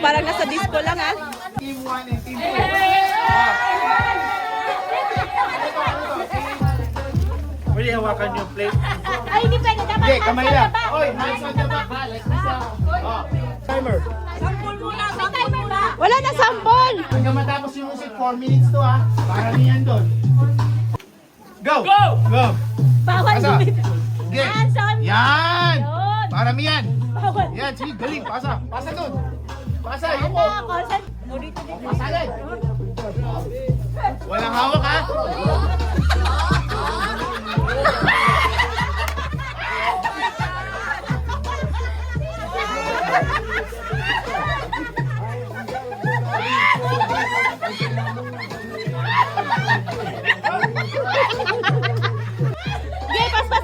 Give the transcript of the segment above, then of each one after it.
parang nasa disco lang ha. Team 1 and Team 2. Pwede hawakan yung plate. Ay, hindi pwede. Dapat Hindi, kamay lang. Oy, hands on the back ha. Like this ha. Timer. Sampol muna. May timer ba? Wala na sample. Hanggang matapos yung music, 4 minutes to ha. Para niyan doon. Go! Go! Go! Bawal Pasa. lumit. Sige. Hands on. Yan! Yun. Para miyan. Bawal. Yan, sige, galing. Pasa. Pasa doon. Pasa, Ano? yuko. Consent. Ulit ulit. Pasa agad. Walang hawak ha.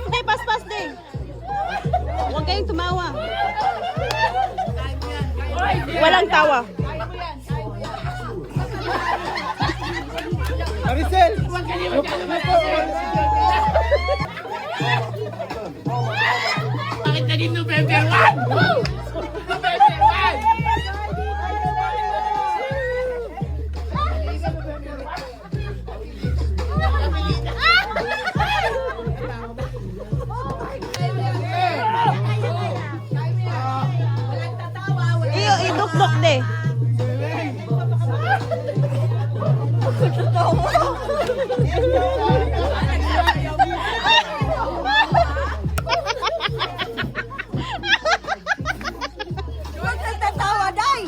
Sige, paspas din. Huwag kayong tumawa. Walang tawa. Maricel! Bakit naging November 1? November 1! Idukdok de. Tatawa, day.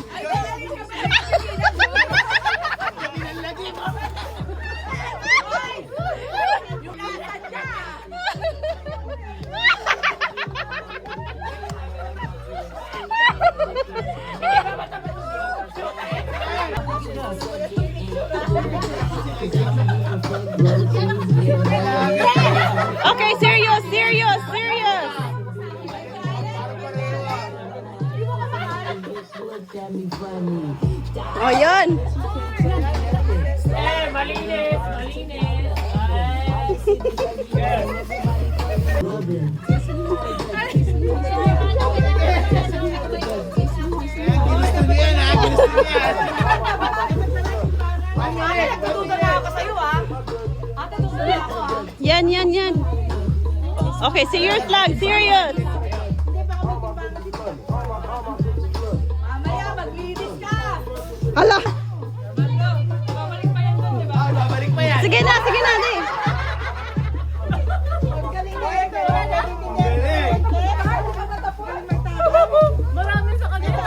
Okay, serious. Oh, yun. Malinis! Ginusto niya yan ha. Ginusto niya yan. Yan. Okay, serious lang. Serious. Mamaya, maglinis ka. Ala. Babalik pa yan. Sige na, di. Marami sa kanila.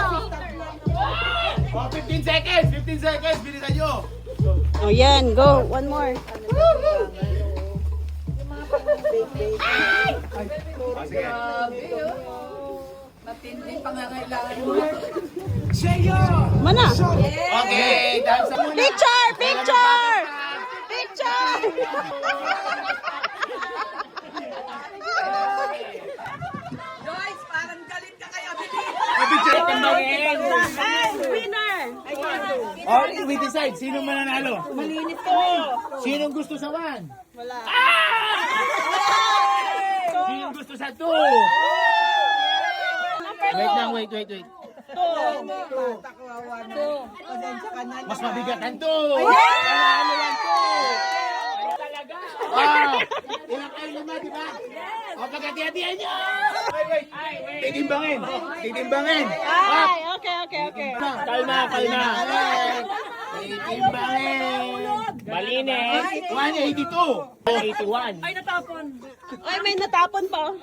Oh, 15 seconds. 15 seconds. Bilisan nyo. Oh, yan. Go. One more. Oh, sige. Matinding pangangailangan mo. Mana? Okay. Dance na muna. Picture! Joyce, parang galit ka kaya. Winner! Oh, we decide. Sino mananalo? Malinis ko. Sinong gusto sa 1? Wala. Sinong gusto sa 2? Wait. Mas mabigat ang 2. Panalo lang 2. Talaga! Ilang kayo 5, di ba? O, pagkati-hatihan nyo! Wait. Titimbangin. Ay, okay. Kalma. Titimbangin. Malinis! 182. 81! Ay, may natapon pa.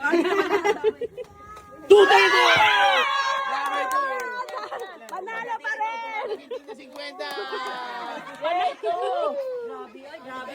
2 Panalo pa rin! 50. Grabe.